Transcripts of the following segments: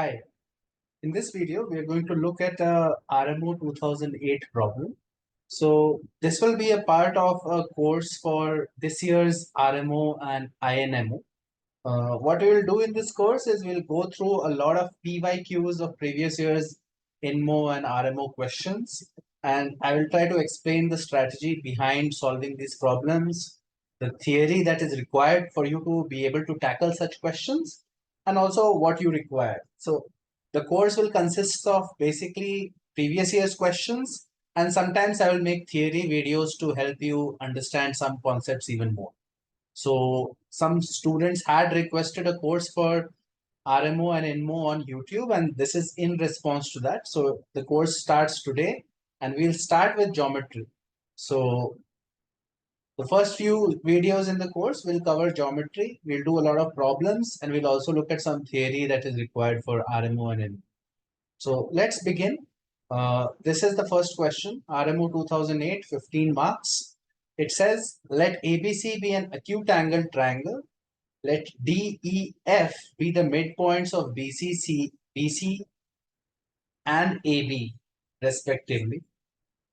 Hi, in this video, we are going to look at a RMO 2008 problem. So this will be a part of a course for this year's RMO and INMO. What we will do in this course is we'll go through a lot of PYQs of previous years INMO and RMO questions. And I will try to explain the strategy behind solving these problems, the theory that is required for you to be able to tackle such questions, and also what you require. So the course will consist of basically previous year's questions, and sometimes I will make theory videos to help you understand some concepts even more. So some students had requested a course for RMO and INMO on YouTube, and this is in response to that. So the course starts today, and we'll start with geometry. So the first few videos in the course will cover geometry. We'll do a lot of problems, and we'll also look at some theory that is required for RMO and INMO. So let's begin. This is the first question, RMO 2008, 15 marks. It says, let ABC be an acute angle triangle. Let DEF be the midpoints of BC and AB, respectively.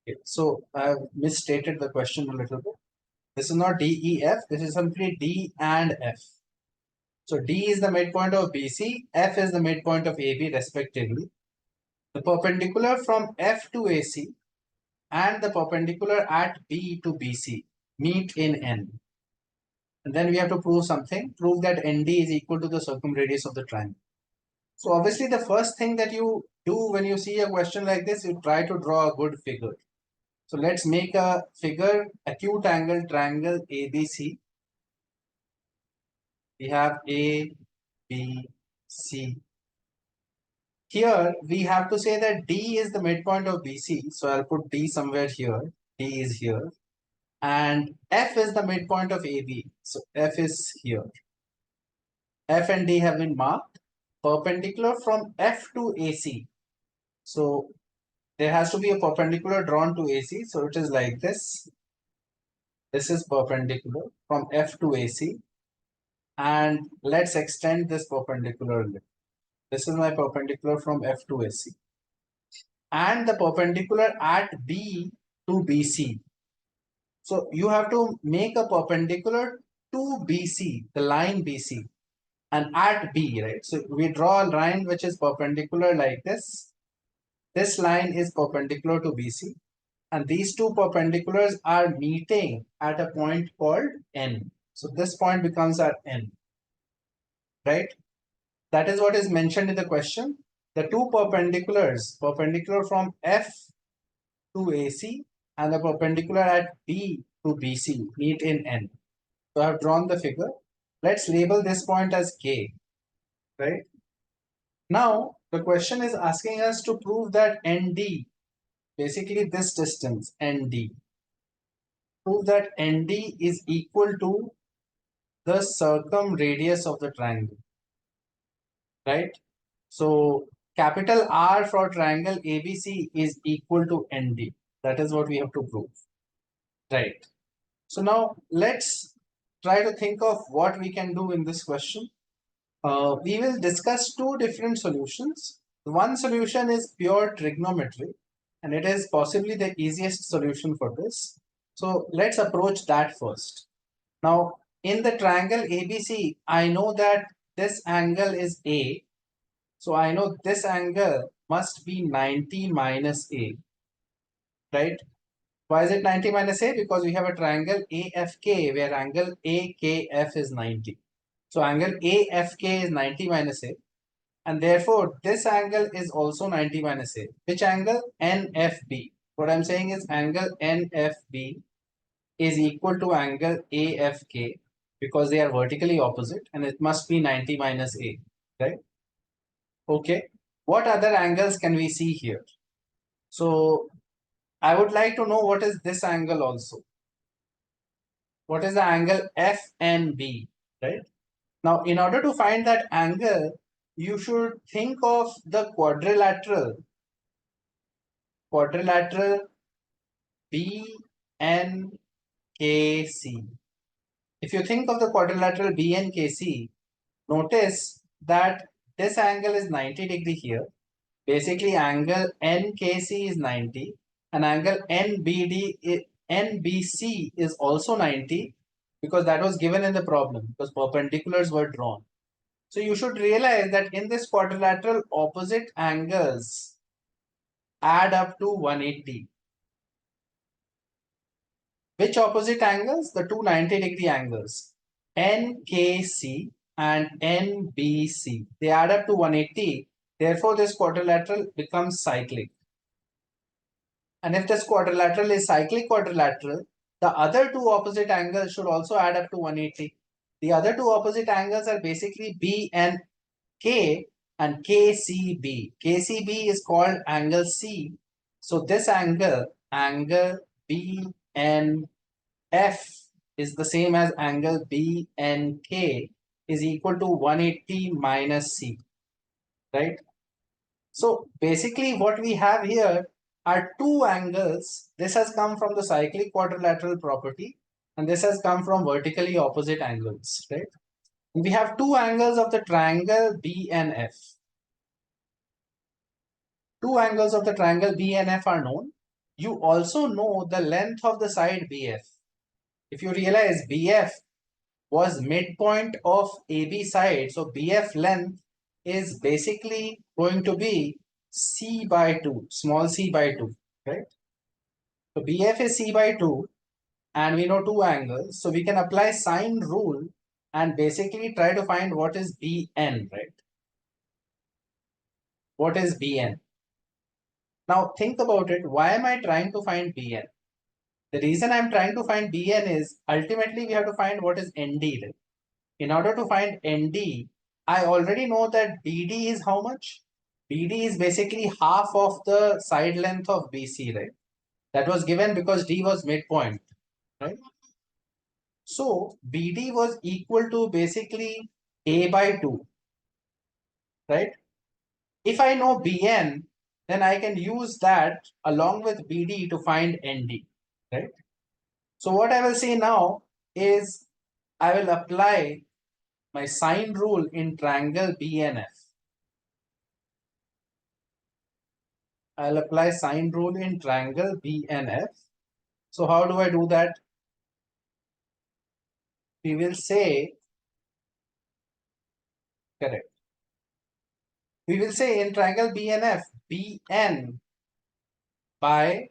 Okay, so I've misstated the question a little bit. This is not DEF, this is simply D and F. So D is the midpoint of BC, F is the midpoint of AB, respectively. The perpendicular from F to AC and the perpendicular at B to BC meet in N. And then we have to prove something, prove that ND is equal to the circumradius of the triangle. So obviously the first thing that you do when you see a question like this, you try to draw a good figure. So let's make a figure, acute angle triangle ABC. We have A, B, C. Here we have to say that D is the midpoint of BC. So I'll put D somewhere here. D is here. And F is the midpoint of AB. So F is here. F and D have been marked. Perpendicular from F to AC. So there has to be a perpendicular drawn to AC. So it is like this. This is perpendicular from F to AC. And let's extend this perpendicular. This is my perpendicular from F to AC. And the perpendicular at B to BC. So you have to make a perpendicular to BC, the line BC, and at B, right? So we draw a line which is perpendicular like this. This line is perpendicular to BC, and these two perpendiculars are meeting at a point called N. So this point becomes our N, right? That is what is mentioned in the question. The two perpendiculars, perpendicular from F to AC and the perpendicular at B to BC meet in N. So I have drawn the figure. Let's label this point as K, right? Now, the question is asking us to prove that ND, basically this distance, ND, prove that ND is equal to the circumradius of the triangle, right? So, capital R for triangle ABC is equal to ND. That is what we have to prove, right? So now let's try to think of what we can do in this question. We will discuss two different solutions. One solution is pure trigonometry, and it is possibly the easiest solution for this. So let's approach that first. Now, in the triangle ABC, I know that this angle is A. So I know this angle must be 90 minus A, right? Why is it 90 minus A? Because we have a triangle AFK where angle AKF is 90. So angle AFK is 90 minus A. And therefore, this angle is also 90 minus A. Which angle? NFB. What I'm saying is angle NFB is equal to angle AFK because they are vertically opposite and it must be 90 minus A, right? Okay. What other angles can we see here? So I would like to know what is this angle also. What is the angle FNB, right? Now, in order to find that angle, you should think of the quadrilateral BNKC. If you think of the quadrilateral BNKC, notice that this angle is 90 degree here. Basically, angle NKC is 90 and angle NBC is also 90 because that was given in the problem because perpendiculars were drawn. So you should realize that in this quadrilateral, opposite angles add up to 180. Which opposite angles? The two 90-degree angles, NKC and NBC. They add up to 180. Therefore, this quadrilateral becomes cyclic. And if this quadrilateral is cyclic quadrilateral, the other two opposite angles should also add up to 180. The other two opposite angles are basically B and K and KCB. KCB is called angle C. So this angle BNF is the same as angle BNK is equal to 180 minus C, right? So basically what we have here are two angles. This has come from the cyclic quadrilateral property and this has come from vertically opposite angles, right? We have two angles of the triangle BNF. Two angles of the triangle BNF are known. You also know the length of the side BF. If you realize BF was midpoint of AB side, so BF length is basically going to be C by 2, small c by 2, right? So BF is C by 2 and we know two angles. So we can apply sine rule and basically try to find what is BN, right? What is BN? Now think about it. Why am I trying to find BN? The reason I'm trying to find BN is ultimately we have to find what is ND, right? In order to find ND, I already know that BD is how much? BD is basically half of the side length of BC, right? That was given because D was midpoint, right? So BD was equal to basically A by 2, right? If I know BN, then I can use that along with BD to find ND, right? So what I will say now is I will apply my sine rule in triangle BNF. I'll apply sine rule in triangle BNF. So how do I do that? We will say, correct. We will say in triangle BNF, BN by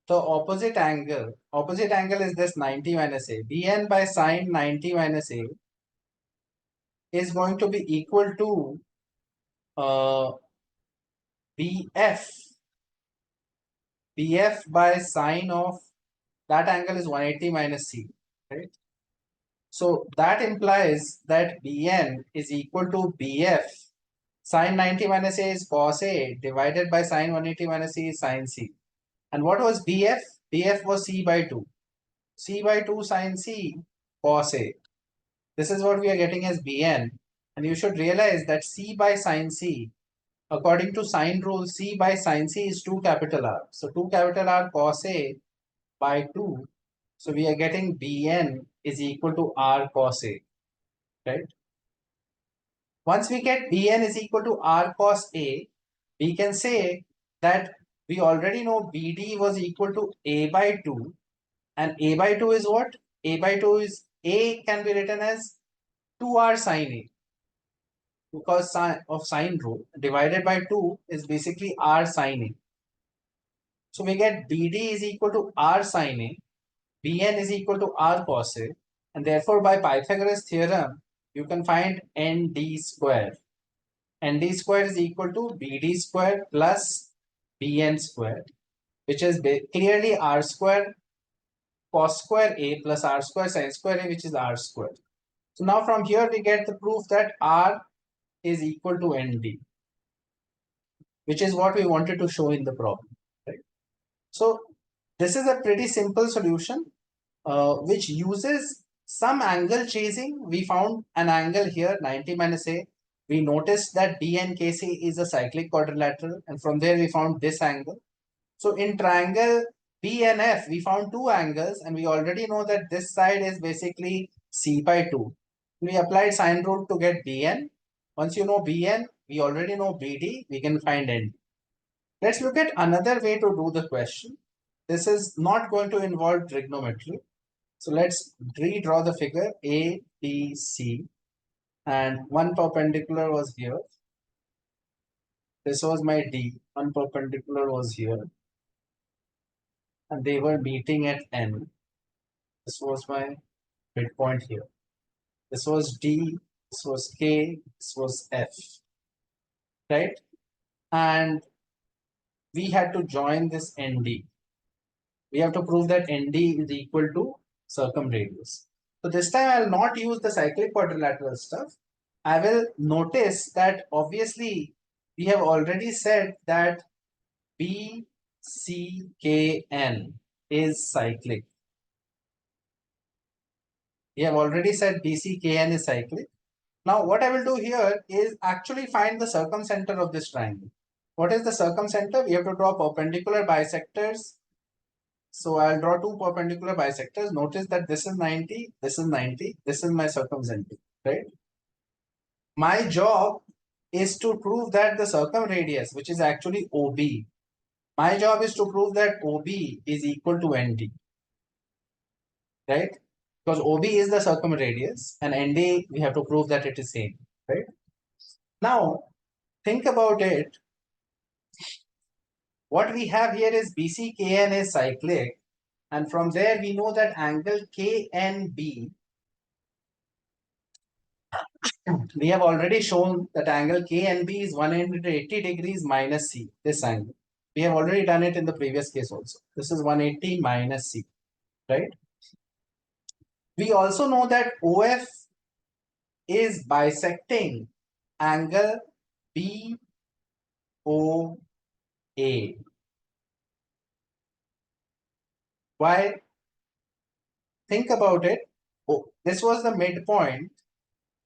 the opposite angle is this 90 minus A. BN by sine 90 minus A is going to be equal to BF. BF by sine of that angle is 180 minus C, right? So that implies that Bn is equal to Bf. Sine 90 minus A is cos A divided by sine 180 minus C is sine C. And what was Bf? Bf was C by 2. C by 2 sine C cos A. This is what we are getting as Bn. And you should realize that C by sine C, according to sine rule, C by sine C is 2 capital R. So 2 capital R cos A by 2. So we are getting Bn is equal to R cos A, right? Once we get Bn is equal to R cos A, we can say that we already know BD was equal to A by 2. And A by 2 is what? A by 2 is A can be written as 2R sine A. Because of sine rule divided by 2 is basically R sine A. So we get BD is equal to R sine A. Bn is equal to R cos A, and therefore by Pythagoras theorem you can find ND square. ND square is equal to BD square plus Bn square, which is clearly R square cos square A plus R square sin square A, which is R square. So now from here we get the proof that R is equal to ND, which is what we wanted to show in the problem, right? So this is a pretty simple solution which uses some angle chasing. We found an angle here 90 minus A. We noticed that BNKC is a cyclic quadrilateral, and from there we found this angle. So in triangle BNF we found two angles, and we already know that this side is basically C by 2. We applied sine rule to get Bn. Once you know Bn, we already know Bd, we can find Nd. Let's look at another way to do the question. This is not going to involve trigonometry. So let's redraw the figure A, B, C, and one perpendicular was here. This was my D, one perpendicular was here, and they were meeting at N. This was my midpoint here. This was D, this was K, this was F, right? And we had to join this ND. We have to prove that ND is equal to circumradius. So this time I'll not use the cyclic quadrilateral stuff. I will notice that obviously we have already said that BCKN is cyclic. We have already said BCKN is cyclic. Now what I will do here is actually find the circumcenter of this triangle. What is the circumcenter? We have to draw perpendicular bisectors. So I'll draw two perpendicular bisectors. Notice that this is 90, this is 90, this is my circumcenter, right? My job is to prove that the circumradius, which is actually OB, my job is to prove that OB is equal to ND, right? Because OB is the circumradius and ND, we have to prove that it is same, right? Now, think about it. What we have here is BCKN is cyclic, and from there we know that angle KNB, we have already shown that angle KNB is 180 degrees minus C, this angle. We have already done it in the previous case also. This is 180 minus C, right? We also know that OF is bisecting angle BOA. Why? Think about it. Oh, this was the midpoint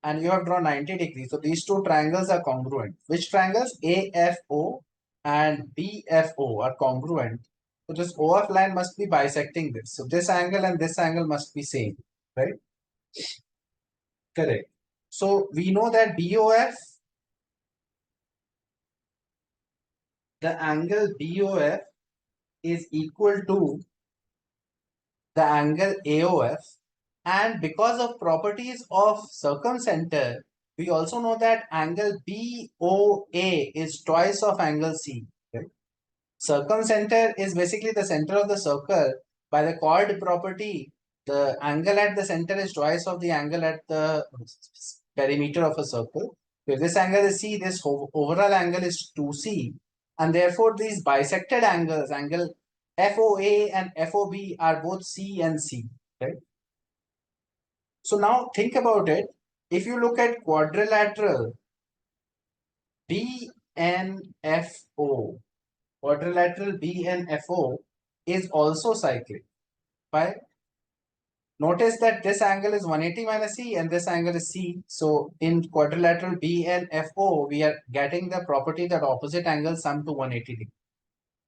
and you have drawn 90 degrees. So these two triangles are congruent. Which triangles? AFO and BFO are congruent. So this OF line must be bisecting this. So this angle and this angle must be same, right? Correct. So we know that BOF, the angle BOF is equal to the angle AOF, and because of properties of circumcenter, we also know that angle BOA is twice of angle C. Right? Circumcenter is basically the center of the circle. By the chord property, the angle at the center is twice of the angle at the perimeter of a circle. If this angle is C, this overall angle is 2C, and therefore these bisected angles, angle FOA and FOB, are both C and C, right? So now think about it. If you look at quadrilateral BNFO, quadrilateral BNFO is also cyclic. Why? Notice that this angle is 180 minus C and this angle is C. So in quadrilateral BNFO, we are getting the property that opposite angles sum to 180 degrees.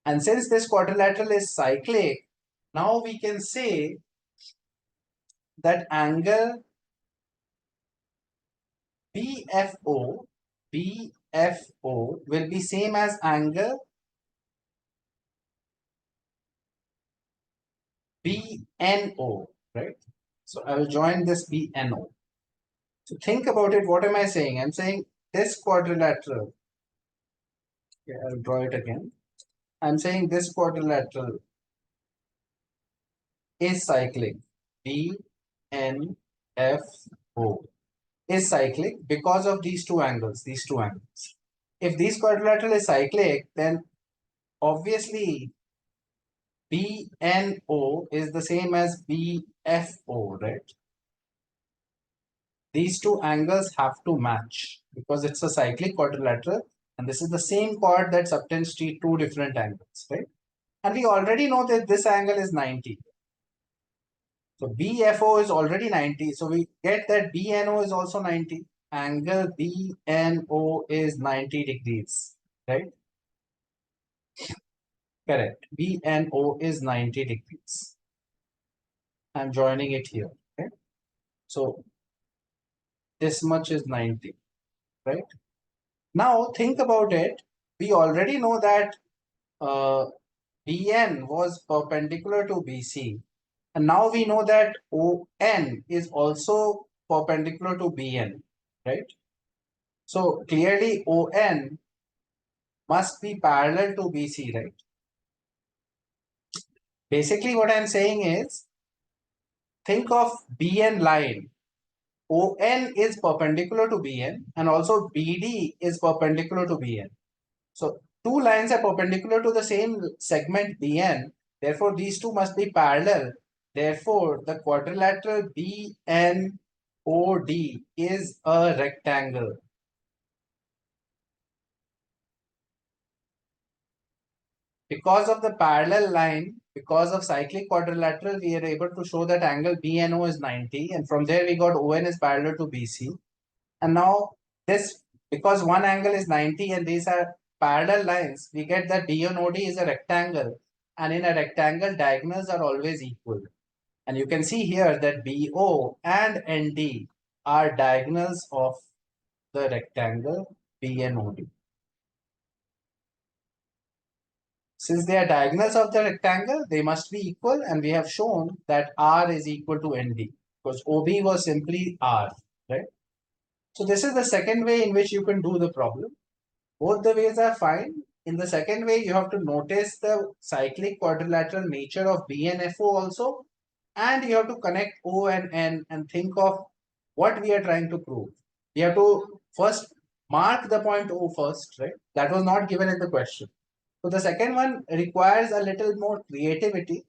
And since this quadrilateral is cyclic, now we can say that angle BFO will be same as angle BNO, right? So I will join this BNO. So think about it. What am I saying? I'm saying this quadrilateral. Okay, I'll draw it again. I'm saying this quadrilateral is cyclic. BNFO is cyclic because of these two angles. If this quadrilateral is cyclic, then obviously BNO is the same as BFO, right? These two angles have to match because it's a cyclic quadrilateral and this is the same chord that subtends to two different angles, right? And we already know that this angle is 90. So BFO is already 90. So we get that BNO is also 90. Angle BNO is 90 degrees, right? Correct. BNO is 90 degrees. I'm joining it here. Okay. So this much is 90, right? Now think about it. We already know that BN was perpendicular to BC. And now we know that ON is also perpendicular to BN, right? So clearly ON must be parallel to BC, right? Basically what I'm saying is, think of BN line. ON is perpendicular to BN and also BD is perpendicular to BN. So two lines are perpendicular to the same segment BN. Therefore, these two must be parallel. Therefore, the quadrilateral BNOD is a rectangle. Because of the parallel line, because of cyclic quadrilateral, we are able to show that angle BNO is 90. And from there, we got ON is parallel to BC. And now this, because one angle is 90 and these are parallel lines, we get that BNOD is a rectangle. And in a rectangle, diagonals are always equal. And you can see here that BO and ND are diagonals of the rectangle BNOD. Since they are diagonals of the rectangle, they must be equal, and we have shown that R is equal to ND because OB was simply R, right? So this is the second way in which you can do the problem. Both the ways are fine. In the second way, you have to notice the cyclic quadrilateral nature of B and FO also, and you have to connect O and N and think of what we are trying to prove. We have to first mark the point O first, right? That was not given in the question. So the second one requires a little more creativity,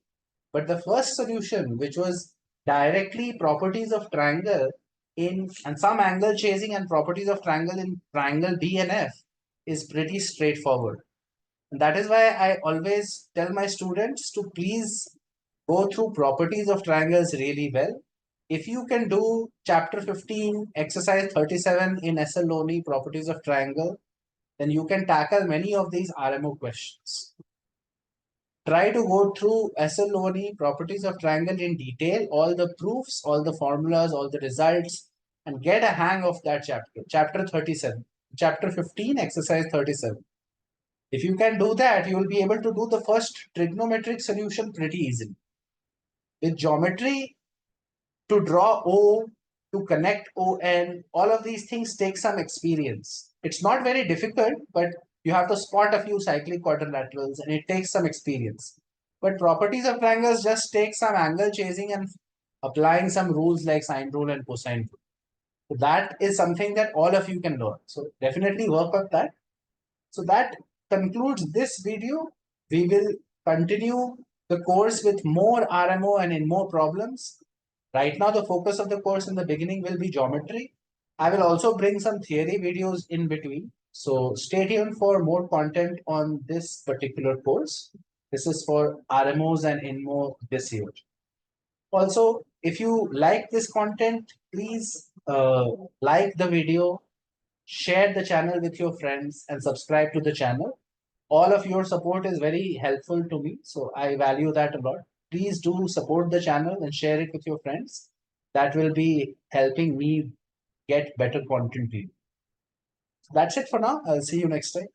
but the first solution, which was directly properties of triangle in and some angle chasing and properties of triangle in triangle B and F, is pretty straightforward. And that is why I always tell my students to please go through properties of triangles really well. If you can do chapter 15, exercise 37 in SL only, properties of triangle, then you can tackle many of these RMO questions. Try to go through SLONE, properties of triangle in detail, all the proofs, all the formulas, all the results, and get a hang of that chapter. Chapter 37, chapter 15, exercise 37. If you can do that, you will be able to do the first trigonometric solution pretty easily. With geometry, to draw O, to connect ON, all of these things take some experience. It's not very difficult, but you have to spot a few cyclic quadrilaterals and it takes some experience. But properties of triangles just take some angle chasing and applying some rules like sine rule and cosine rule. So that is something that all of you can learn. So definitely work on that. So that concludes this video. We will continue the course with more RMO and in more problems. Right now, the focus of the course in the beginning will be geometry. I will also bring some theory videos in between. So stay tuned for more content on this particular course. This is for RMOs and INMO this year. Also, if you like this content, please like the video, share the channel with your friends, and subscribe to the channel. All of your support is very helpful to me, so I value that a lot. Please do support the channel and share it with your friends. That will be helping me get better content to you. That's it for now. I'll see you next time.